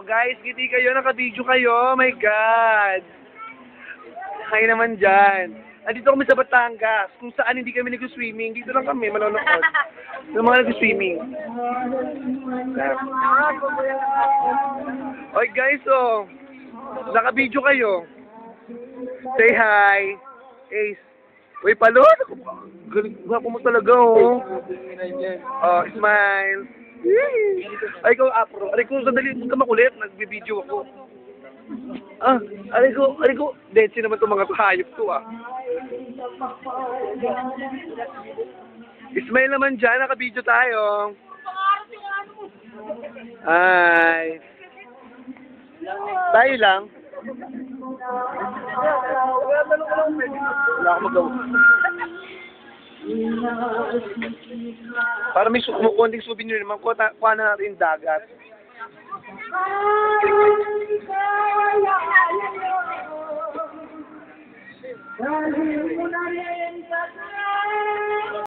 Oh guys, giti kayo, naka-video kayo. Oh my God. Hay naman dyan. Andito kami sa Batangas, kung saan hindi kami nag-swimming. Dito lang kami, manonood. Yung mga nag-swimming. Oy guys, oh. Naka-video kayo. Say hi. Ace. Uy, palo. Galing mo talaga, oh. Oh, smile. Ay, ikaw, Afro. Aray ko, sandali. Huwag ka makulit. Nagbe-video ako. Aray ko. Densi naman itong mga hayop to, ah. Smile naman dyan. Naka-video tayo. Ay. Tayo lang. Wala akong magawa. Para may konting souvenir naman, kuha na natin yung dagat. Dahil mo na rin sa